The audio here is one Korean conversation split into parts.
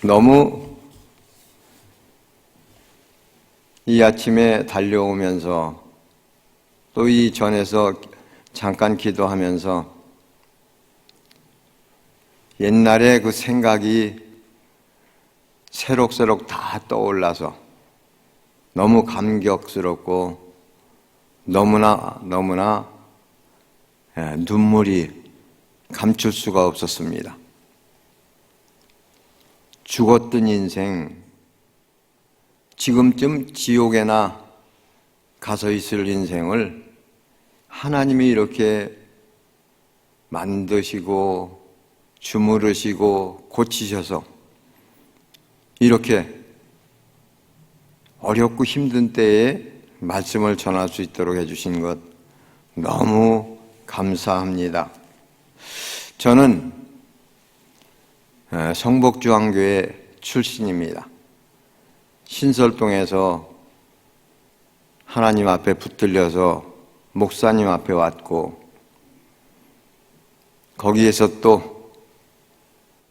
너무 이 아침에 달려오면서 또 이 전에서 잠깐 기도하면서 옛날에 그 생각이 새록새록 다 떠올라서 너무 감격스럽고 너무나 눈물이 감출 수가 없었습니다. 죽었던 인생, 지금쯤 지옥에나 가서 있을 인생을 하나님이 이렇게 만드시고 주무르시고 고치셔서 이렇게 어렵고 힘든 때에 말씀을 전할 수 있도록 해주신 것 너무 감사합니다. 저는 성복주안교회 출신입니다. 신설동에서 하나님 앞에 붙들려서 목사님 앞에 왔고 거기에서 또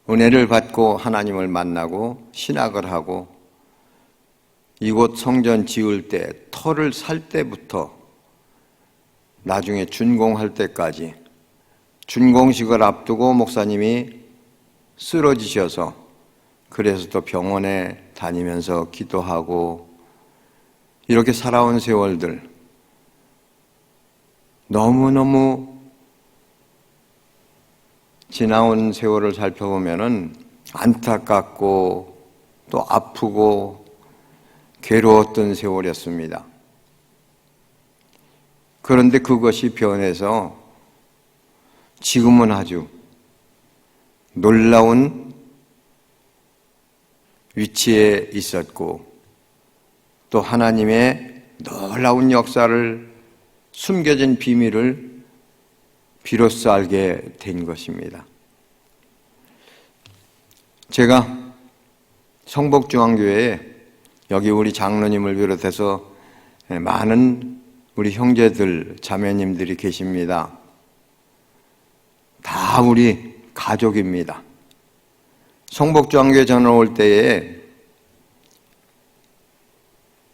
은혜를 받고 하나님을 만나고 신학을 하고 이곳 성전 지을 때 터를 살 때부터 나중에 준공할 때까지 준공식을 앞두고 목사님이 쓰러지셔서 그래서 또 병원에 다니면서 기도하고 이렇게 살아온 세월들 너무너무 지나온 세월을 살펴보면은 안타깝고 또 아프고 괴로웠던 세월이었습니다. 그런데 그것이 변해서 지금은 아주 놀라운 위치에 있었고 또 하나님의 놀라운 역사를 숨겨진 비밀을 비로소 알게 된 것입니다. 제가 성복중앙교회에 여기 우리 장로님을 비롯해서 많은 우리 형제들, 자매님들이 계십니다. 다 우리 가족입니다. 성복중앙교회 전화 올 때에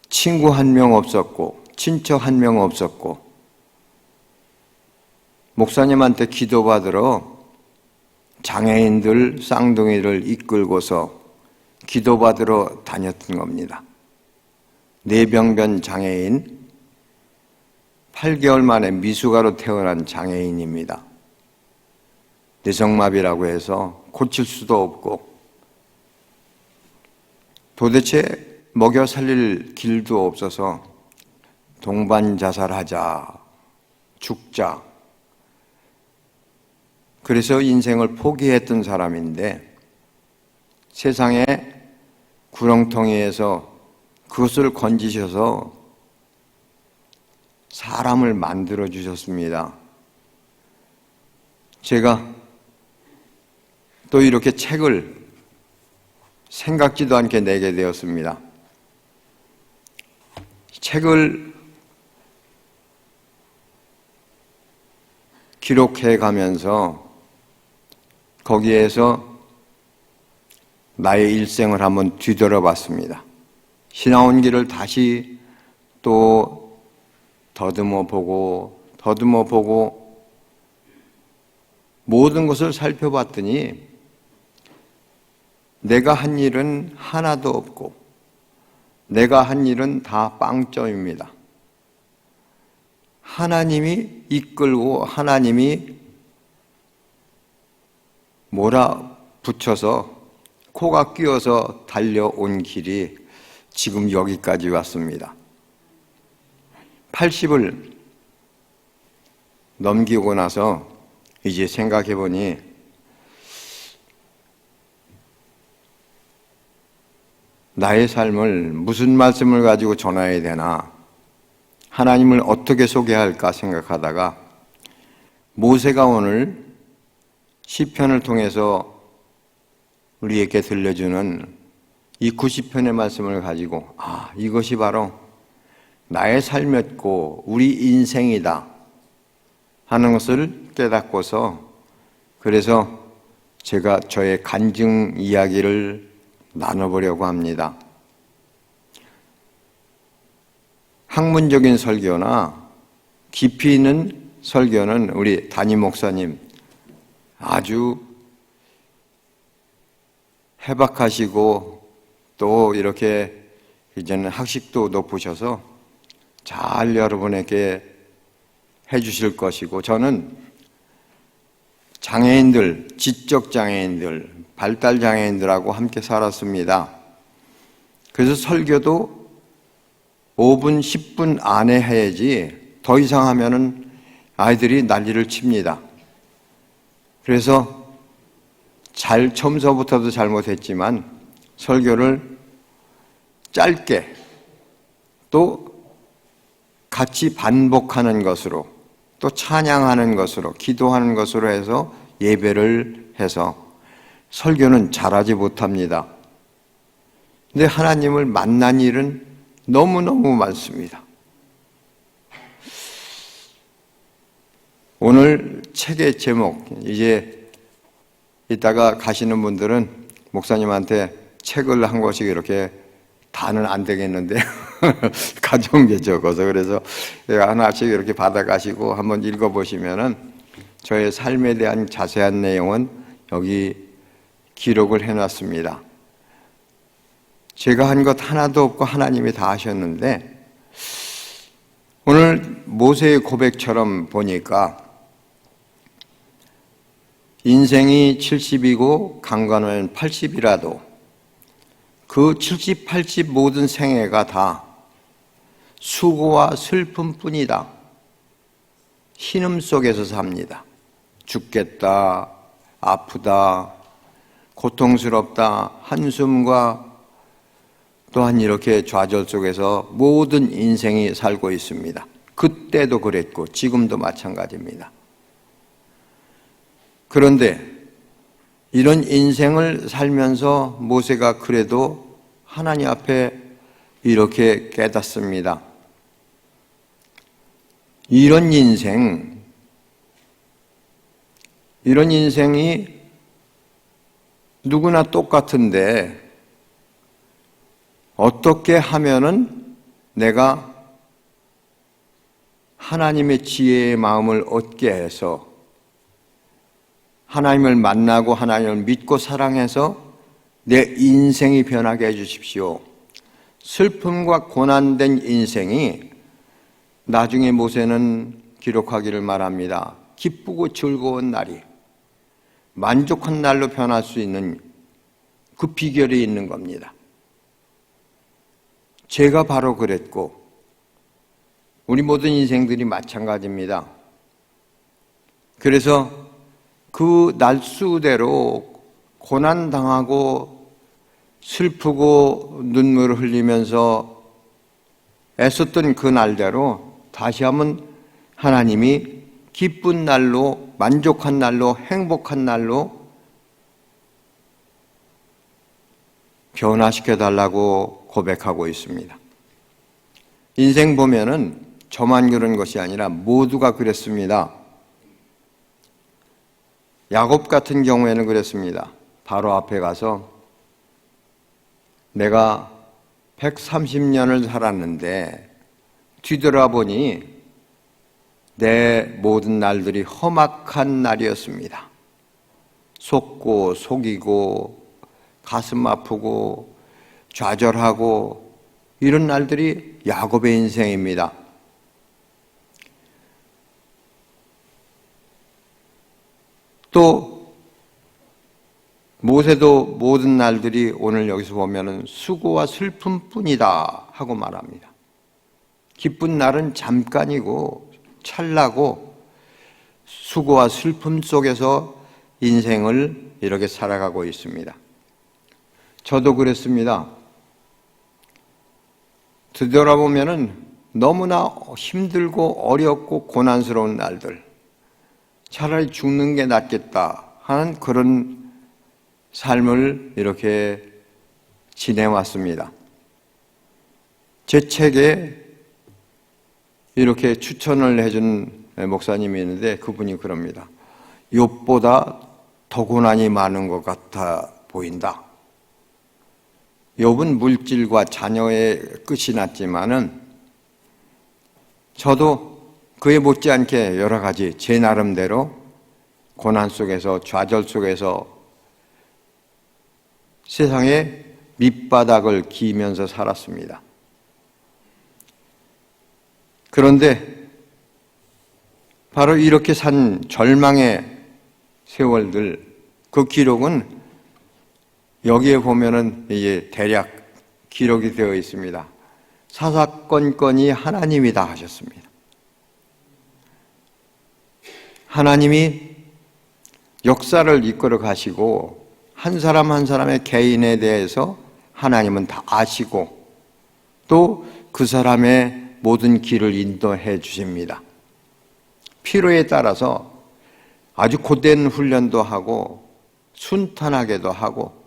친구 한 명 없었고 친척 한 명 없었고 목사님한테 기도받으러 장애인들 쌍둥이를 이끌고서 기도받으러 다녔던 겁니다. 뇌병변 장애인, 8개월 만에 미숙아로 태어난 장애인입니다. 뇌성마비라고 해서 고칠 수도 없고 도대체 먹여 살릴 길도 없어서 동반 자살하자, 죽자. 그래서 인생을 포기했던 사람인데 세상에 구렁텅이에서 그것을 건지셔서 사람을 만들어 주셨습니다. 제가 또 이렇게 책을 생각지도 않게 내게 되었습니다. 책을 기록해 가면서 거기에서 나의 일생을 한번 뒤돌아 봤습니다. 신앙원 길을 다시 또 더듬어 보고 모든 것을 살펴봤더니 내가 한 일은 하나도 없고 내가 한 일은 다 빵점입니다. 하나님이 이끌고 하나님이 몰아붙여서 코가 끼어서 달려온 길이 지금 여기까지 왔습니다. 80을 넘기고 나서 이제 생각해 보니 나의 삶을 무슨 말씀을 가지고 전해야 되나, 하나님을 어떻게 소개할까 생각하다가 모세가 오늘 시편을 통해서 우리에게 들려주는 이 90편의 말씀을 가지고 이것이 바로 나의 삶이었고 우리 인생이다 하는 것을 깨닫고서 그래서 제가 저의 간증 이야기를 나눠보려고 합니다. 학문적인 설교나 깊이 있는 설교는 우리 담임 목사님 아주 해박하시고 또 이렇게 이제는 학식도 높으셔서 잘 여러분에게 해주실 것이고, 저는 장애인들, 지적 장애인들, 발달 장애인들하고 함께 살았습니다. 그래서 설교도 5분, 10분 안에 해야지 더 이상 하면은 아이들이 난리를 칩니다. 그래서 처음서부터도 잘못했지만 설교를 짧게 또 같이 반복하는 것으로 또 찬양하는 것으로 기도하는 것으로 해서 예배를 해서 설교는 잘하지 못합니다. 근데 하나님을 만난 일은 너무너무 많습니다. 오늘 책의 제목, 이제 이따가 가시는 분들은 목사님한테 책을 한 권씩 이렇게 다는 안 되겠는데 가져온 게 적어서, 그래서 하나씩 이렇게 받아가시고 한번 읽어보시면은 저의 삶에 대한 자세한 내용은 여기 기록을 해놨습니다. 제가 한 것 하나도 없고 하나님이 다 하셨는데, 오늘 모세의 고백처럼 보니까 인생이 70이고 강간은 80이라도 그 70, 80 모든 생애가 다 수고와 슬픔뿐이다. 신음 속에서 삽니다. 죽겠다, 아프다, 고통스럽다, 한숨과 또한 이렇게 좌절 속에서 모든 인생이 살고 있습니다. 그때도 그랬고 지금도 마찬가지입니다. 그런데 이런 인생을 살면서 모세가 그래도 하나님 앞에 이렇게 깨닫습니다. 이런 인생이 누구나 똑같은데 어떻게 하면은 내가 하나님의 지혜의 마음을 얻게 해서 하나님을 만나고 하나님을 믿고 사랑해서 내 인생이 변하게 해주십시오. 슬픔과 고난된 인생이 나중에 모세는 기록하기를 말합니다. 기쁘고 즐거운 날이 만족한 날로 변할 수 있는 그 비결이 있는 겁니다. 제가 바로 그랬고 우리 모든 인생들이 마찬가지입니다. 그래서 그 날수대로 고난당하고 슬프고 눈물을 흘리면서 애썼던 그 날대로 다시 한번 하나님이 기쁜 날로, 만족한 날로, 행복한 날로 변화시켜달라고 고백하고 있습니다. 인생 보면은 저만 그런 것이 아니라 모두가 그랬습니다. 야곱 같은 경우에는 그랬습니다. 바로 앞에 가서 내가 130년을 살았는데 뒤돌아보니 내 모든 날들이 험악한 날이었습니다. 속고 속이고 가슴 아프고 좌절하고 이런 날들이 야곱의 인생입니다. 또 모세도 모든 날들이 오늘 여기서 보면은 수고와 슬픔뿐이다 하고 말합니다. 기쁜 날은 잠깐이고 찰나고 수고와 슬픔 속에서 인생을 이렇게 살아가고 있습니다. 저도 그랬습니다. 되돌아보면은 너무나 힘들고 어렵고 고난스러운 날들, 차라리 죽는 게 낫겠다 하는 그런 삶을 이렇게 지내왔습니다. 제 책에 이렇게 추천을 해준 목사님이 있는데 그분이 그럽니다. 욥보다 더 고난이 많은 것 같아 보인다. 욥은 물질과 자녀의 끝이 났지만은 저도 그에 못지않게 여러 가지 제 나름대로 고난 속에서 좌절 속에서 세상의 밑바닥을 기면서 살았습니다. 그런데 바로 이렇게 산 절망의 세월들, 그 기록은 여기에 보면은 이제 대략 기록이 되어 있습니다. 사사건건이 하나님이다 하셨습니다. 하나님이 역사를 이끌어 가시고 한 사람 한 사람의 개인에 대해서 하나님은 다 아시고 또 그 사람의 모든 길을 인도해 주십니다. 필요에 따라서 아주 고된 훈련도 하고 순탄하게도 하고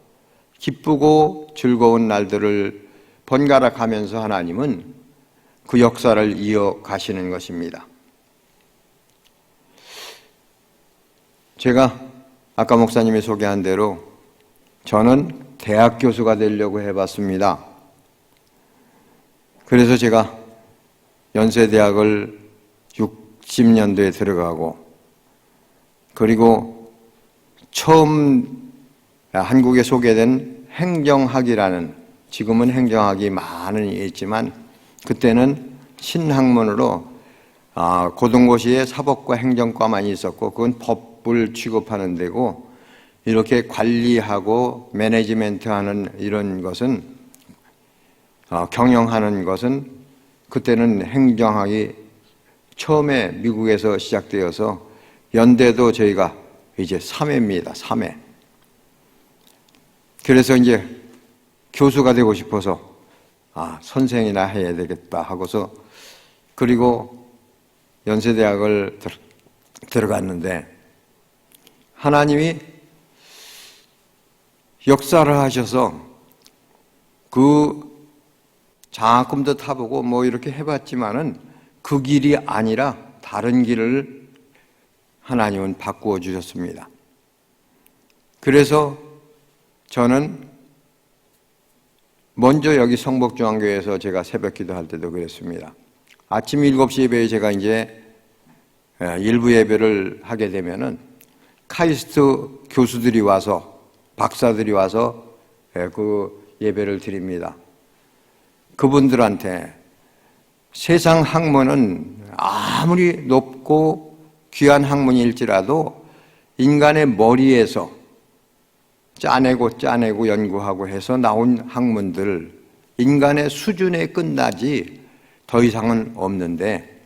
기쁘고 즐거운 날들을 번갈아 가면서 하나님은 그 역사를 이어가시는 것입니다. 제가 아까 목사님이 소개한 대로 저는 대학 교수가 되려고 해봤습니다. 그래서 제가 연세대학을 60년도에 들어가고 그리고 처음 한국에 소개된 행정학이라는, 지금은 행정학이 많이 있지만 그때는 신학문으로 고등고시에 사법과 행정과만 있었고 그건 법을 취급하는 데고 이렇게 관리하고 매니지멘트하는 이런 것은 경영하는 것은 그때는 행정학이 처음에 미국에서 시작되어서 연대도 저희가 이제 3회입니다. 3회. 그래서 이제 교수가 되고 싶어서 선생이나 해야 되겠다 하고서 그리고 연세대학을 들어갔는데 하나님이 역사를 하셔서 그 장학금도 타보고 뭐 이렇게 해봤지만은 그 길이 아니라 다른 길을 하나님은 바꾸어 주셨습니다. 그래서 저는 먼저 여기 성복중앙교회에서 제가 새벽 기도할 때도 그랬습니다. 아침 7시 예배에 제가 이제 일부 예배를 하게 되면은 카이스트 교수들이 와서 박사들이 와서 그 예배를 드립니다. 그분들한테 세상 학문은 아무리 높고 귀한 학문일지라도 인간의 머리에서 짜내고 연구하고 해서 나온 학문들, 인간의 수준에 끝나지 더 이상은 없는데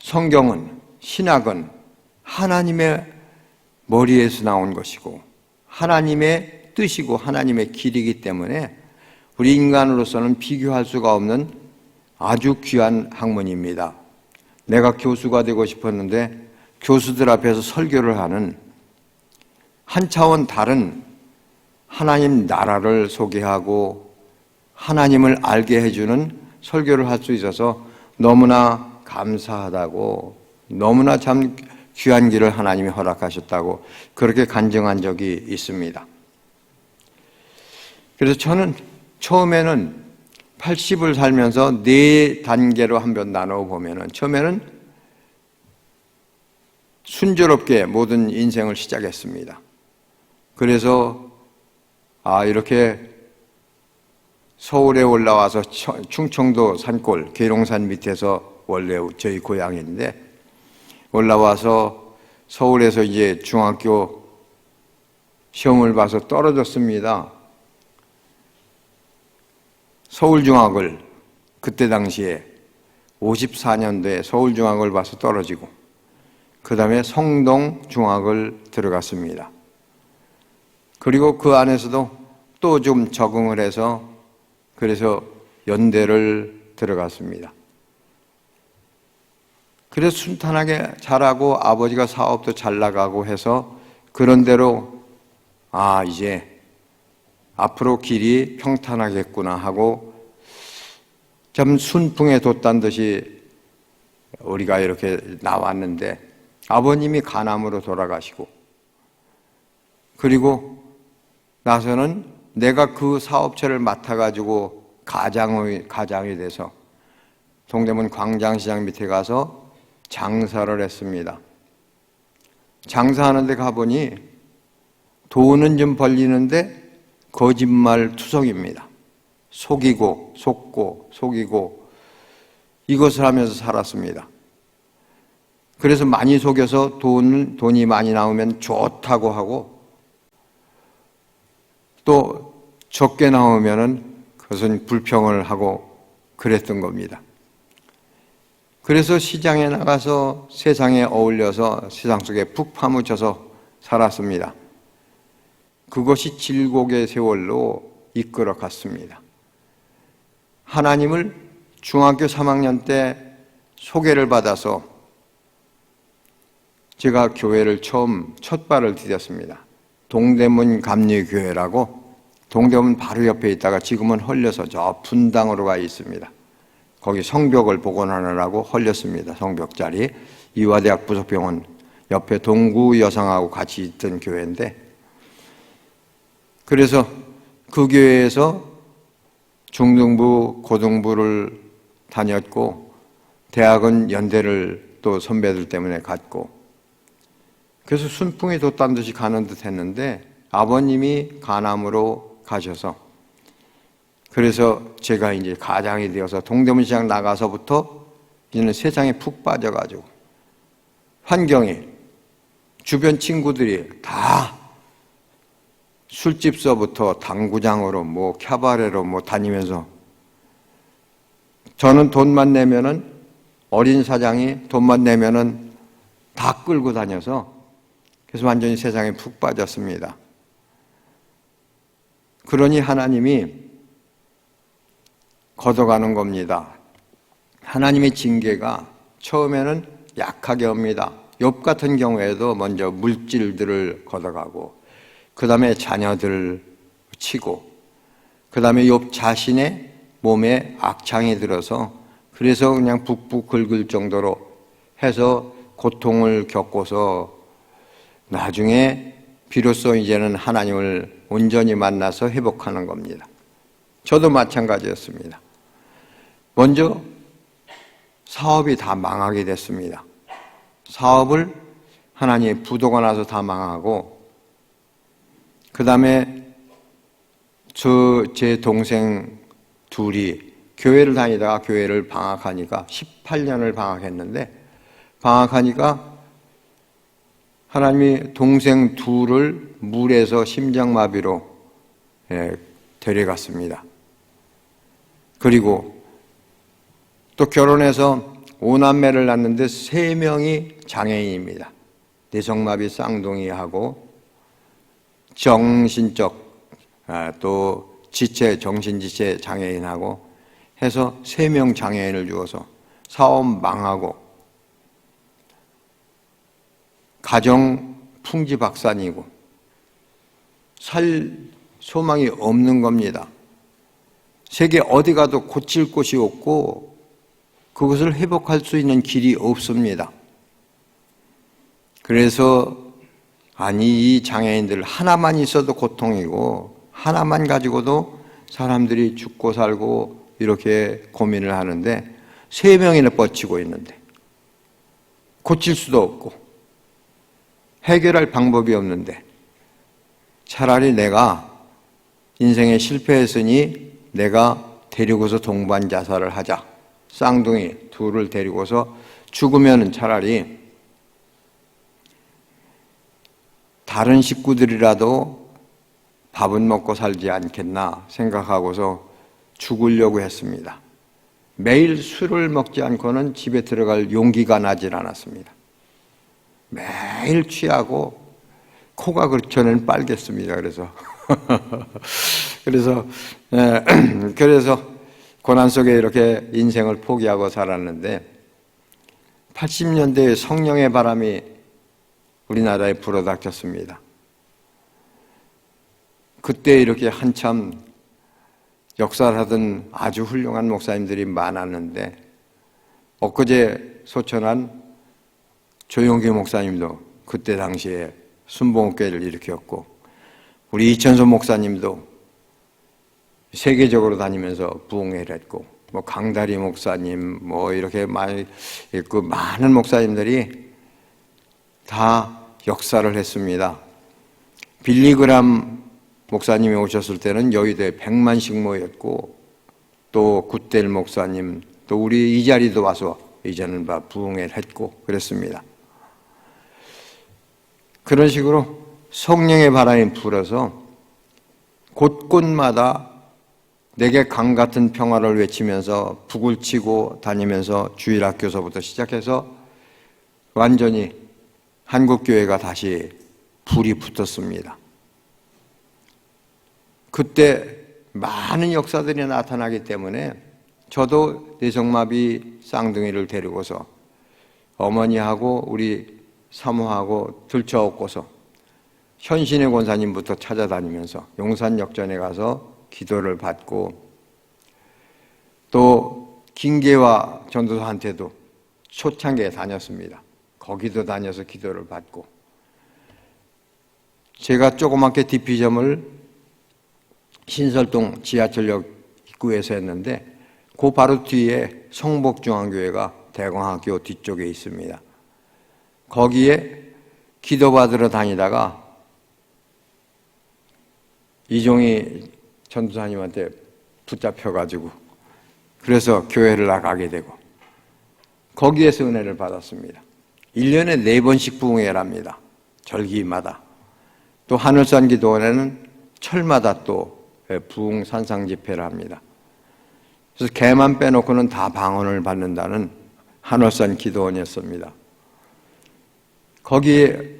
성경은, 신학은 하나님의 머리에서 나온 것이고 하나님의 뜻이고 하나님의 길이기 때문에 우리 인간으로서는 비교할 수가 없는 아주 귀한 학문입니다. 내가 교수가 되고 싶었는데 교수들 앞에서 설교를 하는 한 차원 다른 하나님 나라를 소개하고 하나님을 알게 해주는 설교를 할 수 있어서 너무나 감사하다고, 너무나 참 귀한 길을 하나님이 허락하셨다고 그렇게 간증한 적이 있습니다. 그래서 저는 처음에는 80을 살면서 4단계로 한번 나눠보면은 처음에는 순조롭게 모든 인생을 시작했습니다. 그래서 이렇게 서울에 올라와서 충청도 산골 계룡산 밑에서 원래 저희 고향인데 올라와서 서울에서 이제 중학교 시험을 봐서 떨어졌습니다. 서울중학을 그때 당시에 54년도에 서울중학을 봐서 떨어지고 그 다음에 성동중학을 들어갔습니다. 그리고 그 안에서도 또 좀 적응을 해서 그래서 연대를 들어갔습니다. 그래서 순탄하게 잘하고 아버지가 사업도 잘 나가고 해서 그런 대로 이제 앞으로 길이 평탄하겠구나 하고 참 순풍에 돛단 듯이 우리가 이렇게 나왔는데 아버님이 간암으로 돌아가시고 그리고 나서는 내가 그 사업체를 맡아가지고 가장이 돼서 동대문 광장시장 밑에 가서 장사를 했습니다. 장사하는 데 가보니 돈은 좀 벌리는데 거짓말 투성입니다. 속이고 속고 속이고 이것을 하면서 살았습니다. 그래서 많이 속여서 돈이 많이 나오면 좋다고 하고 또 적게 나오면은 그것은 불평을 하고 그랬던 겁니다. 그래서 시장에 나가서 세상에 어울려서 세상 속에 푹 파묻혀서 살았습니다. 그것이 질곡의 세월로 이끌어 갔습니다. 하나님을 중학교 3학년 때 소개를 받아서 제가 교회를 첫 발을 디뎠습니다. 동대문 감리교회라고 동대문 바로 옆에 있다가 지금은 헐려서 저 분당으로 가 있습니다. 거기 성벽을 복원하느라고 헐렸습니다. 성벽자리. 이화대학 부속병원 옆에 동구 여상하고 같이 있던 교회인데, 그래서 그 교회에서 중등부, 고등부를 다녔고 대학은 연대를 또 선배들 때문에 갔고, 그래서 순풍이 돋단 듯이 가는 듯 했는데 아버님이 간암으로 가셔서, 그래서 제가 이제 가장이 되어서 동대문시장 나가서부터 이제는 세상에 푹 빠져가지고 환경이 주변 친구들이 다 술집서부터 당구장으로 뭐 캬바레로 뭐 다니면서 저는 돈만 내면은 어린 사장이 돈만 내면은 다 끌고 다녀서 그래서 완전히 세상에 푹 빠졌습니다. 그러니 하나님이 걷어가는 겁니다. 하나님의 징계가 처음에는 약하게 옵니다. 욥 같은 경우에도 먼저 물질들을 걷어가고 그 다음에 자녀들을 치고 그 다음에 욥 자신의 몸에 악창이 들어서 그래서 그냥 북북 긁을 정도로 해서 고통을 겪고서 나중에 비로소 이제는 하나님을 온전히 만나서 회복하는 겁니다. 저도 마찬가지였습니다. 먼저 사업이 다 망하게 됐습니다. 사업을 하나님의 부도가 나서 다 망하고, 그 다음에 제 동생 둘이 교회를 다니다가 교회를 방학하니까 18년을 방학했는데, 방학하니까 하나님이 동생 둘을 물에서 심장마비로 데려갔습니다. 그리고 또 결혼해서 5남매를 낳는데 3명이 장애인입니다. 뇌성마비 쌍둥이하고 정신적 또 정신지체 장애인하고 해서 3명 장애인을 주어서 사업 망하고 가정 풍지박산이고 살 소망이 없는 겁니다. 세계 어디 가도 고칠 곳이 없고 그것을 회복할 수 있는 길이 없습니다. 그래서 이 장애인들 하나만 있어도 고통이고 하나만 가지고도 사람들이 죽고 살고 이렇게 고민을 하는데 3명이나 뻗치고 있는데 고칠 수도 없고 해결할 방법이 없는데 차라리 내가 인생에 실패했으니 내가 데리고서 동반 자살을 하자. 쌍둥이 둘을 데리고서 죽으면 차라리 다른 식구들이라도 밥은 먹고 살지 않겠나 생각하고서 죽으려고 했습니다. 매일 술을 먹지 않고는 집에 들어갈 용기가 나질 않았습니다. 매일 취하고 코가 전에는 빨갰습니다. 그래서 고난 속에 이렇게 인생을 포기하고 살았는데 80년대에 성령의 바람이 우리나라에 불어닥쳤습니다. 그때 이렇게 한참 역사를 하던 아주 훌륭한 목사님들이 많았는데 엊그제 소천한 조용기 목사님도 그때 당시에 순복음교회를 일으켰고 우리 이천소 목사님도 세계적으로 다니면서 부흥회를 했고, 뭐 강다리 목사님, 뭐 이렇게 많이 있고, 많은 목사님들이 다 역사를 했습니다. 빌리그람 목사님이 오셨을 때는 여의도에 100만씩 모였고, 또 굿델 목사님, 또 우리 이 자리도 와서 이제는 부흥회를 했고 그랬습니다. 그런 식으로 성령의 바람이 불어서 곳곳마다 내게 강 같은 평화를 외치면서 북을 치고 다니면서 주일학교서부터 시작해서 완전히 한국교회가 다시 불이 붙었습니다. 그때 많은 역사들이 나타나기 때문에 저도 뇌성마비 쌍둥이를 데리고서 어머니하고 우리 사모하고 들쳐업고서 현신의 권사님부터 찾아다니면서 용산역전에 가서 기도를 받고, 또 김계화 전도사한테도 초창기에 다녔습니다. 거기도 다녀서 기도를 받고, 제가 조그맣게 디피점을 신설동 지하철역 입구에서 했는데 그 바로 뒤에 성복중앙교회가 대광학교 뒤쪽에 있습니다. 거기에 기도받으러 다니다가 이종희 전도사님한테 붙잡혀가지고 그래서 교회를 나가게 되고 거기에서 은혜를 받았습니다. 1년에 4번씩 부흥회를 합니다. 절기마다. 또 하늘산 기도원에는 철마다 또 부흥 산상 집회를 합니다. 그래서 개만 빼놓고는 다 방언을 받는다는 하늘산 기도원이었습니다. 거기에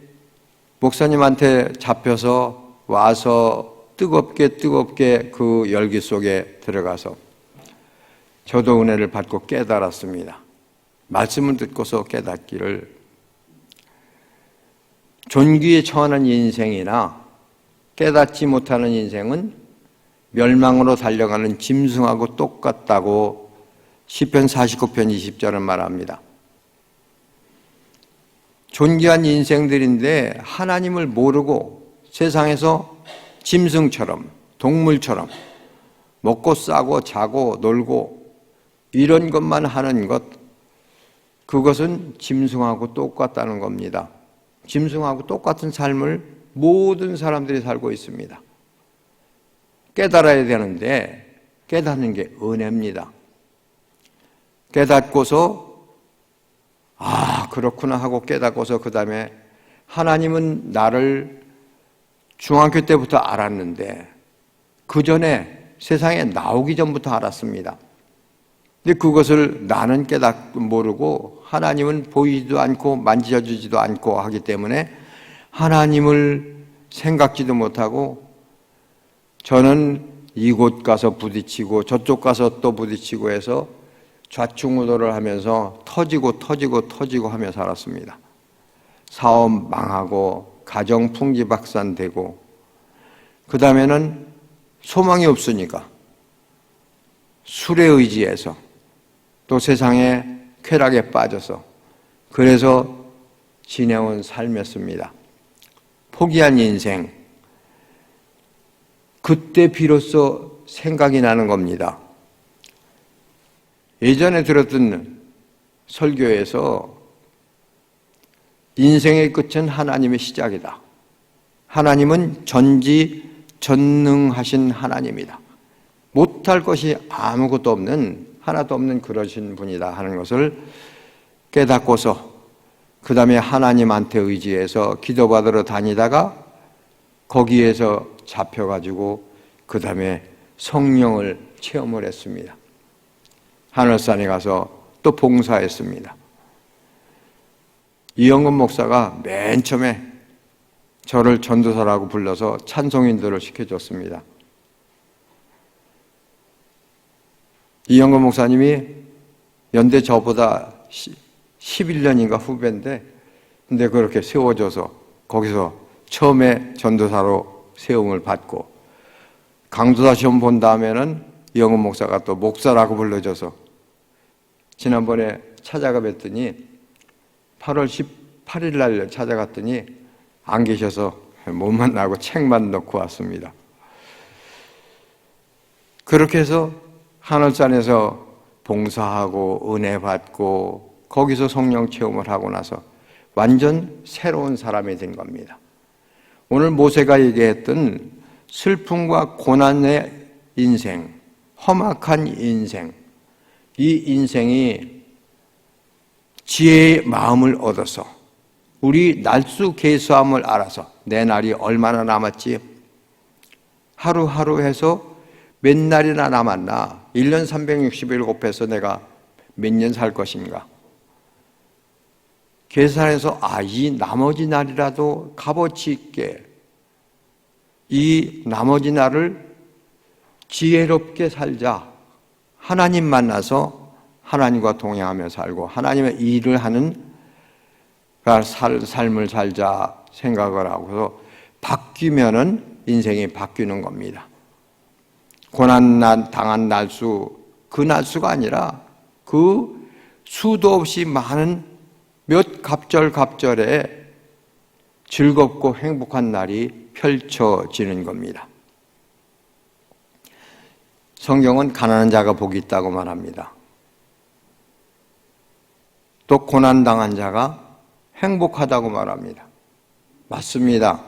목사님한테 잡혀서 와서 뜨겁게 그 열기 속에 들어가서 저도 은혜를 받고 깨달았습니다. 말씀을 듣고서 깨닫기를, 존귀에 처하는 인생이나 깨닫지 못하는 인생은 멸망으로 달려가는 짐승하고 똑같다고 시편 49편 20절은 말합니다. 존귀한 인생들인데 하나님을 모르고 세상에서 짐승처럼, 동물처럼 먹고 싸고 자고 놀고 이런 것만 하는 것, 그것은 짐승하고 똑같다는 겁니다. 짐승하고 똑같은 삶을 모든 사람들이 살고 있습니다. 깨달아야 되는데 깨닫는 게 은혜입니다. 깨닫고서 그렇구나 하고 깨닫고서 그 다음에 하나님은 나를 중학교 때부터 알았는데 그 전에 세상에 나오기 전부터 알았습니다. 근데 그것을 나는 깨닫고 모르고 하나님은 보이지도 않고 만져주지도 않고 하기 때문에 하나님을 생각지도 못하고 저는 이곳 가서 부딪히고 저쪽 가서 또 부딪히고 해서 좌충우돌을 하면서 터지고 하며 살았습니다. 사업 망하고 가정 풍지박산되고 그 다음에는 소망이 없으니까 술에 의지해서 또 세상에 쾌락에 빠져서 그래서 지내온 삶이었습니다. 포기한 인생, 그때 비로소 생각이 나는 겁니다. 예전에 들었던 설교에서 인생의 끝은 하나님의 시작이다. 하나님은 전지전능하신 하나님이다. 못할 것이 아무것도 없는, 하나도 없는 그러신 분이다 하는 것을 깨닫고서 그 다음에 하나님한테 의지해서 기도받으러 다니다가 거기에서 잡혀가지고 그 다음에 성령을 체험을 했습니다. 하늘산에 가서 또 봉사했습니다. 이영근 목사가 맨 처음에 저를 전도사라고 불러서 찬송인들을 시켜줬습니다. 이영근 목사님이 연대 저보다 11년인가 후배인데 근데 그렇게 세워줘서 거기서 처음에 전도사로 세움을 받고 강도사 시험 본 다음에는 이영근 목사가 또 목사라고 불러줘서 지난번에 찾아가 뵀더니 8월 18일 날 찾아갔더니 안 계셔서 못 만나고 책만 놓고 왔습니다. 그렇게 해서 하늘산에서 봉사하고 은혜 받고 거기서 성령 체험을 하고 나서 완전 새로운 사람이 된 겁니다. 오늘 모세가 얘기했던 슬픔과 고난의 인생, 험악한 인생, 이 인생이 지혜의 마음을 얻어서 우리 날수계수함을 알아서 내 날이 얼마나 남았지? 하루하루 해서 몇 날이나 남았나? 1년 360일 곱해서 내가 몇 년 살 것인가? 계산해서 이 나머지 날이라도 값어치 있게 이 나머지 날을 지혜롭게 살자. 하나님 만나서 하나님과 동행하며 살고 하나님의 일을 하는 삶을 살자 생각을 하고서 바뀌면은 인생이 바뀌는 겁니다. 고난 당한 날수, 그 날수가 아니라 그 수도 없이 많은 몇 갑절에 즐겁고 행복한 날이 펼쳐지는 겁니다. 성경은 가난한 자가 복이 있다고 말합니다. 또 고난당한 자가 행복하다고 말합니다. 맞습니다.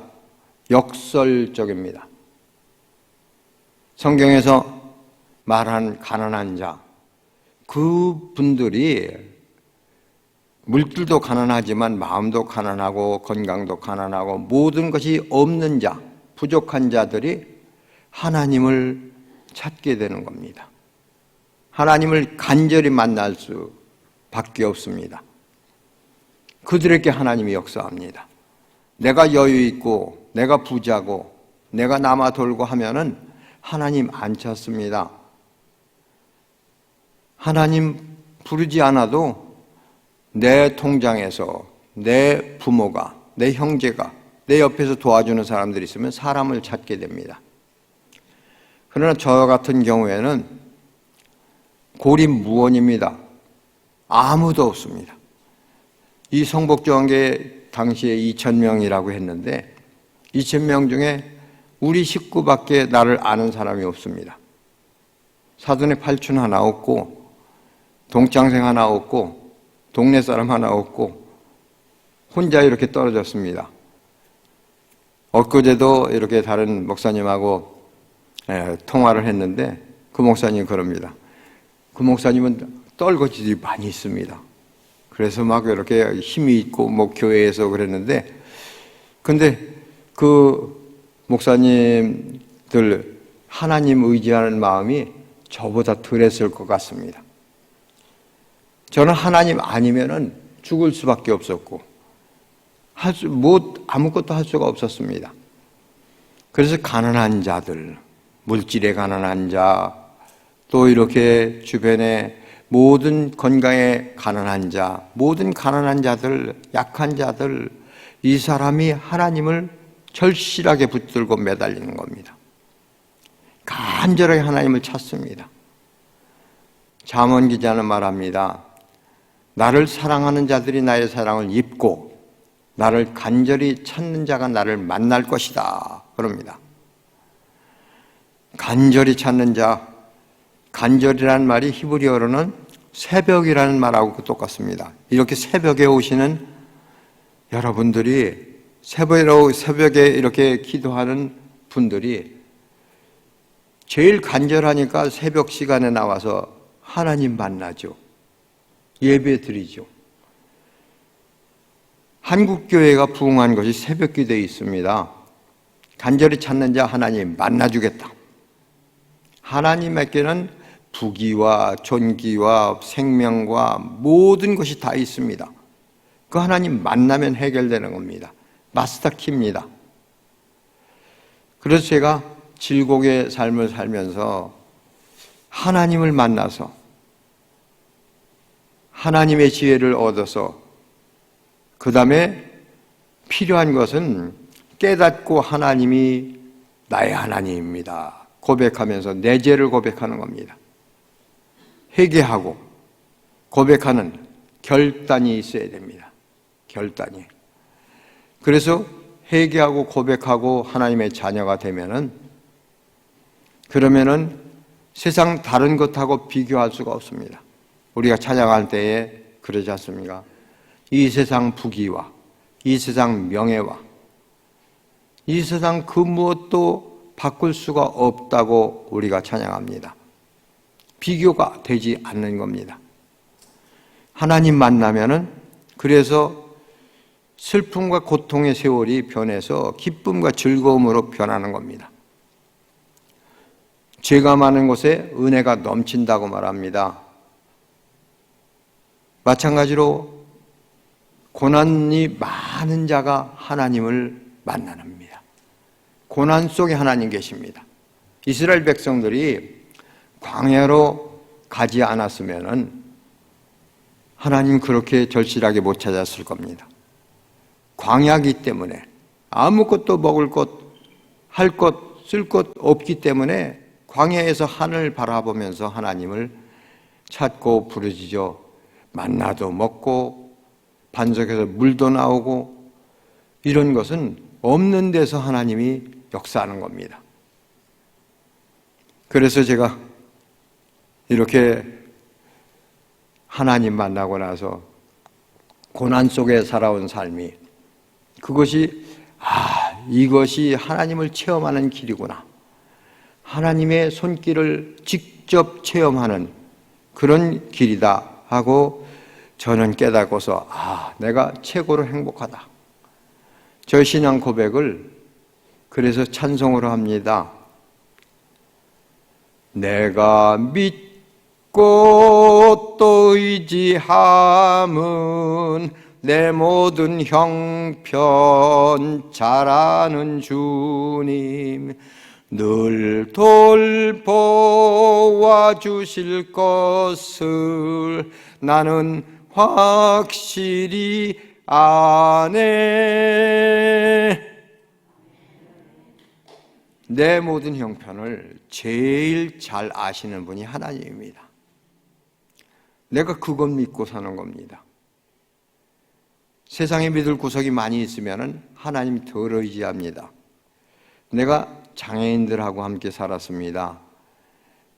역설적입니다. 성경에서 말한 가난한 자, 그분들이 물질도 가난하지만 마음도 가난하고 건강도 가난하고 모든 것이 없는 자, 부족한 자들이 하나님을 찾게 되는 겁니다. 하나님을 간절히 만날 수밖에 없습니다. 그들에게 하나님이 역사합니다. 내가 여유 있고 내가 부자고 내가 남아 돌고 하면은 하나님 안 찾습니다. 하나님 부르지 않아도 내 통장에서 내 부모가, 내 형제가, 내 옆에서 도와주는 사람들이 있으면 사람을 찾게 됩니다. 그러나 저 같은 경우에는 고립무원입니다. 아무도 없습니다. 이 성복조항계 당시에 2,000명이라고 했는데 2,000명 중에 우리 식구밖에 나를 아는 사람이 없습니다. 사돈의 팔촌 하나 없고 동창생 하나 없고 동네 사람 하나 없고 혼자 이렇게 떨어졌습니다. 엊그제도 이렇게 다른 목사님하고 통화를 했는데 그 목사님이 그럽니다. 그 목사님은 떨거지들이 많이 있습니다. 그래서 막 이렇게 힘이 있고 뭐 교회에서 그랬는데 근데 그 목사님들 하나님 의지하는 마음이 저보다 덜했을 것 같습니다. 저는 하나님 아니면은 죽을 수밖에 없었고 아무것도 할 수가 없었습니다. 그래서 가난한 자들, 물질에 가난한 자, 또 이렇게 주변에 모든 건강에 가난한 자, 모든 가난한 자들, 약한 자들, 이 사람이 하나님을 절실하게 붙들고 매달리는 겁니다. 간절하게 하나님을 찾습니다. 잠언 기자는 말합니다. 나를 사랑하는 자들이 나의 사랑을 입고 나를 간절히 찾는 자가 나를 만날 것이다. 그럽니다. 간절히 찾는 자, 간절이라는 말이 히브리어로는 새벽이라는 말하고 똑같습니다. 이렇게 새벽에 오시는 여러분들이 새벽에 이렇게 기도하는 분들이 제일 간절하니까 새벽 시간에 나와서 하나님 만나죠. 예배 드리죠. 한국교회가 부흥한 것이 새벽기도에 있습니다. 간절히 찾는 자 하나님 만나주겠다. 하나님에게는 부귀와 존귀와 생명과 모든 것이 다 있습니다. 그 하나님 만나면 해결되는 겁니다. 마스터키입니다. 그래서 제가 질곡의 삶을 살면서 하나님을 만나서 하나님의 지혜를 얻어서 그 다음에 필요한 것은 깨닫고 하나님이 나의 하나님입니다. 고백하면서 내 죄를 고백하는 겁니다. 회개하고 고백하는 결단이 있어야 됩니다. 결단이. 그래서 회개하고 고백하고 하나님의 자녀가 되면은 그러면은 세상 다른 것하고 비교할 수가 없습니다. 우리가 찬양할 때에 그러지 않습니까? 이 세상 부귀와 이 세상 명예와 이 세상 그 무엇도 바꿀 수가 없다고 우리가 찬양합니다. 비교가 되지 않는 겁니다. 하나님 만나면은 그래서 슬픔과 고통의 세월이 변해서 기쁨과 즐거움으로 변하는 겁니다. 죄가 많은 곳에 은혜가 넘친다고 말합니다. 마찬가지로 고난이 많은 자가 하나님을 만납니다. 고난 속에 하나님 계십니다. 이스라엘 백성들이 광야로 가지 않았으면 하나님 그렇게 절실하게 못 찾았을 겁니다. 광야이기 때문에 아무것도 먹을 것, 할 것, 쓸 것 없기 때문에 광야에서 하늘을 바라보면서 하나님을 찾고 부르짖어 만나도 먹고 반석에서 물도 나오고 이런 것은 없는 데서 하나님이 역사하는 겁니다. 그래서 제가 이렇게 하나님 만나고 나서 고난 속에 살아온 삶이 그것이 이것이 하나님을 체험하는 길이구나. 하나님의 손길을 직접 체험하는 그런 길이다 하고 저는 깨닫고서 내가 최고로 행복하다. 저 신앙 고백을 그래서 찬송으로 합니다. 내가 믿고 또 의지함은 내 모든 형편 잘 아는 주님 늘 돌보아 주실 것을 나는 확실히 아네. 내 모든 형편을 제일 잘 아시는 분이 하나님입니다. 내가 그것 믿고 사는 겁니다. 세상에 믿을 구석이 많이 있으면 하나님 덜 의지합니다. 내가 장애인들하고 함께 살았습니다.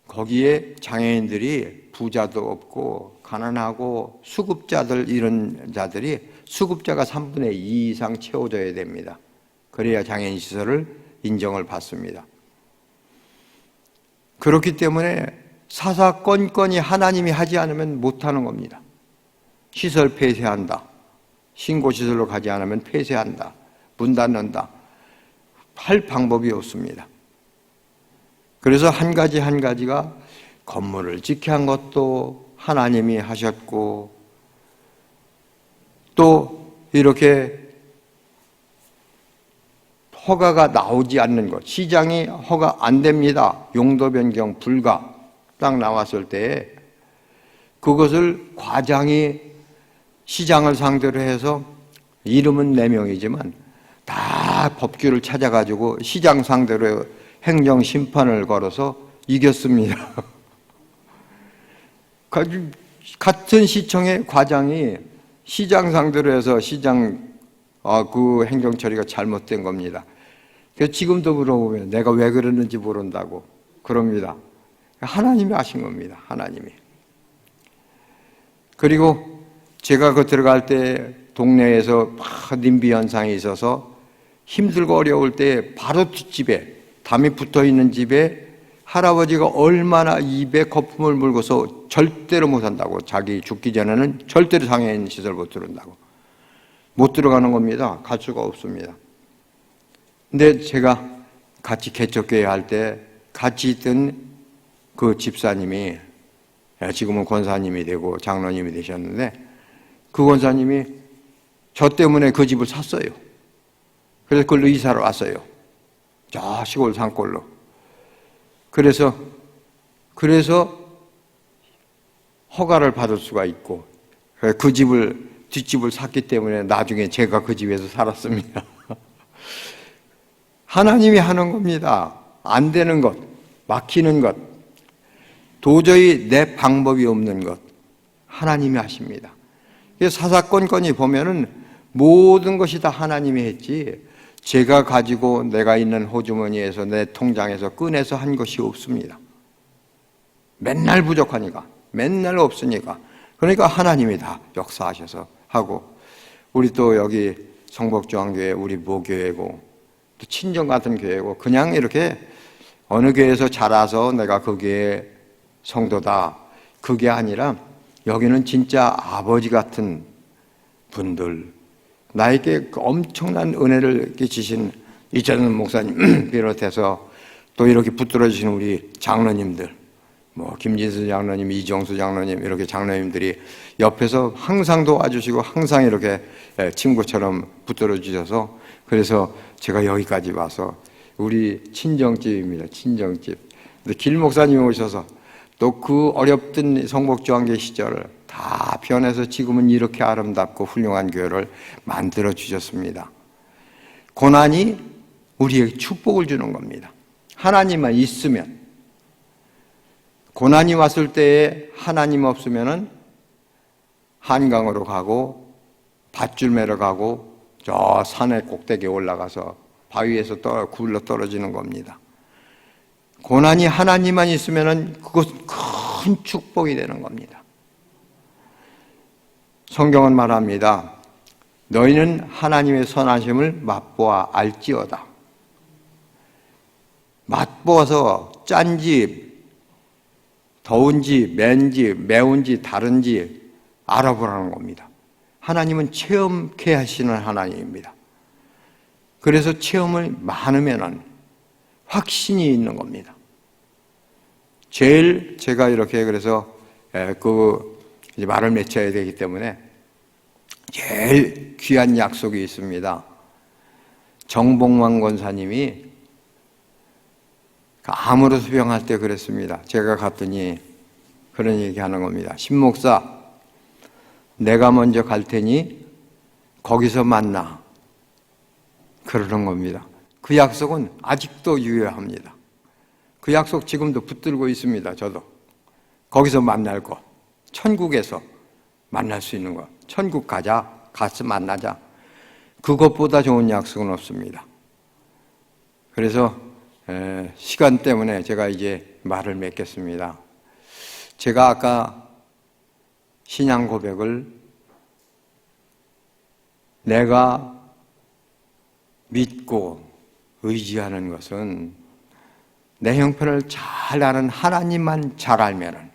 거기에 장애인들이 부자도 없고 가난하고 수급자들 이런 자들이 수급자가 3분의 2 이상 채워져야 됩니다. 그래야 장애인 시설을 인정을 받습니다. 그렇기 때문에 사사건건이 하나님이 하지 않으면 못하는 겁니다. 시설 폐쇄한다. 신고시설로 가지 않으면 폐쇄한다. 문 닫는다. 할 방법이 없습니다. 그래서 한 가지 한 가지가 건물을 짓게 한 것도 하나님이 하셨고 또 이렇게 허가가 나오지 않는 것, 시장이 허가 안 됩니다. 용도 변경 불가 딱 나왔을 때 그것을 과장이 시장을 상대로 해서 이름은 4명이지만 다 법규를 찾아가지고 시장 상대로 행정 심판을 걸어서 이겼습니다. 같은 시청의 과장이 시장 상대로 해서 시장 그 행정 처리가 잘못된 겁니다. 그래서 지금도 물어보면 내가 왜 그랬는지 모른다고 그럽니다. 하나님이 하신 겁니다. 하나님이. 그리고 제가 그 들어갈 때 동네에서 막 님비 현상이 있어서 힘들고 어려울 때 바로 뒷집에 담이 붙어있는 집에 할아버지가 얼마나 입에 거품을 물고서 절대로 못 한다고, 자기 죽기 전에는 절대로 장애인 시설 못 들어온다고, 못 들어가는 겁니다. 갈 수가 없습니다. 근데 제가 같이 개척교회 할 때 같이 있던 그 집사님이 지금은 권사님이 되고 장로님이 되셨는데 그 권사님이 저 때문에 그 집을 샀어요. 그래서 그걸로 이사를 왔어요. 저 시골 산골로. 그래서 허가를 받을 수가 있고 그 집을 뒷집을 샀기 때문에 나중에 제가 그 집에서 살았습니다. 하나님이 하는 겁니다. 안 되는 것, 막히는 것, 도저히 내 방법이 없는 것 하나님이 하십니다. 사사건건이 보면은 모든 것이 다 하나님이 했지 제가 가지고 내가 있는 호주머니에서 내 통장에서 꺼내서 한 것이 없습니다. 맨날 부족하니까, 맨날 없으니까. 그러니까 하나님이 다 역사하셔서 하고, 우리 또 여기 성복중앙교회 우리 모교회고 또 친정 같은 교회고, 그냥 이렇게 어느 교회에서 자라서 내가 그 교회 성도다, 그게 아니라 여기는 진짜 아버지 같은 분들, 나에게 엄청난 은혜를 끼치신 이찬원 목사님 비롯해서 또 이렇게 붙들어 주신 우리 장로님들, 뭐 김진수 장로님, 이정수 장로님, 이렇게 장로님들이 옆에서 항상 도와주시고 항상 이렇게 친구처럼 붙들어 주셔서, 그래서 제가 여기까지 와서 우리 친정집입니다. 친정집. 길 목사님 오셔서 또 그 어렵던 성복중앙교 시절을 다 변해서 지금은 이렇게 아름답고 훌륭한 교회를 만들어 주셨습니다. 고난이 우리에게 축복을 주는 겁니다. 하나님만 있으면. 고난이 왔을 때에 하나님 없으면은 한강으로 가고 밧줄 매러 가고 저 산의 꼭대기에 올라가서 바위에서 굴러 떨어지는 겁니다. 고난이 하나님만 있으면은 그것은 큰 축복이 되는 겁니다. 성경은 말합니다. 너희는 하나님의 선하심을 맛보아 알지어다. 맛보아서 짠지 더운지 맨지 매운지 다른지 알아보라는 겁니다. 하나님은 체험케 하시는 하나님입니다. 그래서 체험을 많으면은 확신이 있는 겁니다. 제일 제가 이렇게 그래서 이제 말을 맺혀야 되기 때문에 제일 귀한 약속이 있습니다. 정복만 권사님이 암으로 수병할 때 그랬습니다. 제가 갔더니 그런 얘기 하는 겁니다. 신목사, 내가 먼저 갈 테니 거기서 만나. 그러는 겁니다. 그 약속은 아직도 유효합니다. 그 약속 지금도 붙들고 있습니다. 저도. 거기서 만날 것, 천국에서 만날 수 있는 것, 천국 가자, 가서 만나자. 그것보다 좋은 약속은 없습니다. 그래서 시간 때문에 제가 이제 말을 맺겠습니다. 제가 아까 신앙 고백을 내가 믿고 의지하는 것은 내 형편을 잘 아는 하나님만 잘 알면은,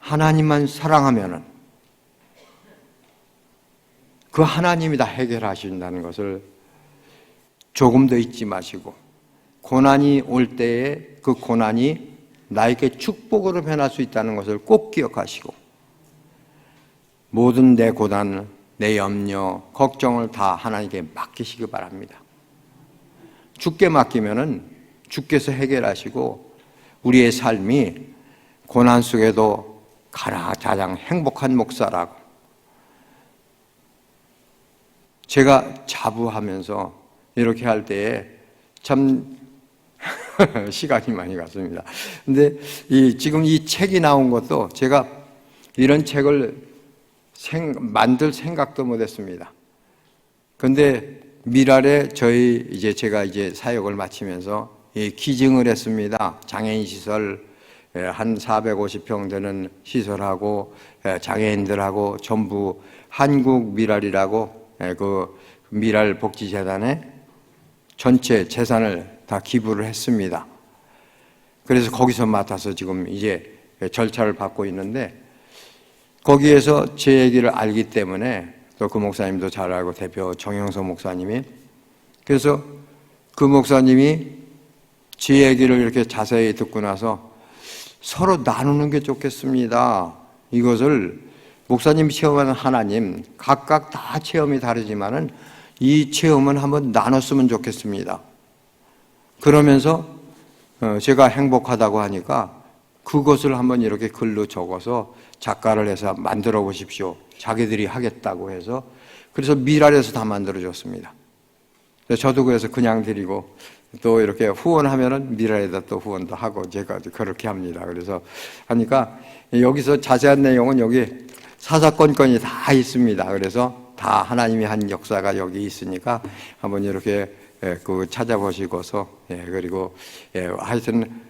하나님만 사랑하면은 그 하나님이 다 해결하신다는 것을 조금도 잊지 마시고, 고난이 올 때에 그 고난이 나에게 축복으로 변할 수 있다는 것을 꼭 기억하시고, 모든 내 고난, 내 염려, 걱정을 다 하나님께 맡기시기 바랍니다. 주께 맡기면은 주께서 해결하시고 우리의 삶이 고난 속에도 가장 행복한 목사라고. 제가 자부하면서 이렇게 할 때에 참 시간이 많이 갔습니다. 근데 지금 이 책이 나온 것도 제가 이런 책을 만들 생각도 못 했습니다. 근데 미랄에 제가 사역을 마치면서 기증을 했습니다. 장애인 시설 한 450평 되는 시설하고 장애인들하고 전부 한국 미랄이라고 그 미랄 복지재단에 전체 재산을 다 기부를 했습니다. 그래서 거기서 맡아서 지금 이제 절차를 받고 있는데, 거기에서 제 얘기를 알기 때문에 또 그 목사님도 잘 알고, 대표 정영서 목사님이, 그래서 그 목사님이 제 얘기를 이렇게 자세히 듣고 나서 서로 나누는 게 좋겠습니다. 이것을 목사님이 체험하는 하나님, 각각 다 체험이 다르지만은 이 체험은 한번 나눴으면 좋겠습니다. 그러면서 제가 행복하다고 하니까 그것을 한번 이렇게 글로 적어서 작가를 해서 만들어 보십시오. 자기들이 하겠다고 해서, 그래서 미랄에서 다 만들어줬습니다. 저도 그래서 그냥 드리고, 또 이렇게 후원하면은 미랄에다 또 후원도 하고, 제가 그렇게 합니다. 그래서 하니까 여기서 자세한 내용은 여기 사사건건이 다 있습니다. 그래서 다 하나님이 한 역사가 여기 있으니까 한번 이렇게 찾아보시고서, 그리고 하여튼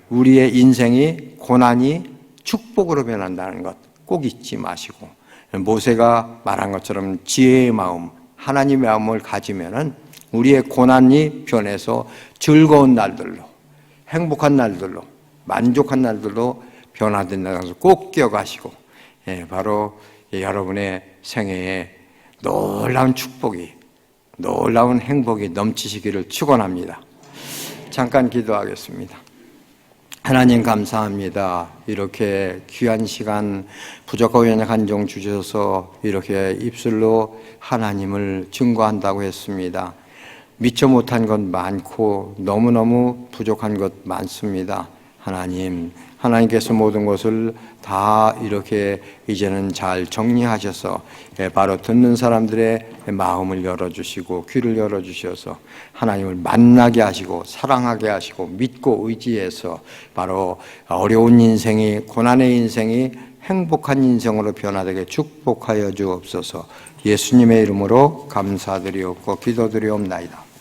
우리의 인생이 고난이 축복으로 변한다는 것 꼭 잊지 마시고, 모세가 말한 것처럼 지혜의 마음, 하나님의 마음을 가지면은 우리의 고난이 변해서 즐거운 날들로, 행복한 날들로, 만족한 날들로 변화된다는 것을 꼭 기억하시고, 바로 여러분의 생애에 놀라운 축복이, 놀라운 행복이 넘치시기를 축원합니다. 잠깐 기도하겠습니다. 하나님 감사합니다. 이렇게 귀한 시간 부족하고 연약한 종 주셔서 이렇게 입술로 하나님을 증거한다고 했습니다. 미처 못한 것 많고 너무너무 부족한 것 많습니다. 하나님께서 모든 것을 다 이렇게 이제는 잘 정리하셔서 바로 듣는 사람들의 마음을 열어주시고 귀를 열어주셔서 하나님을 만나게 하시고 사랑하게 하시고 믿고 의지해서 바로 어려운 인생이, 고난의 인생이 행복한 인생으로 변화되게 축복하여 주옵소서. 예수님의 이름으로 감사드리옵고 기도드리옵나이다.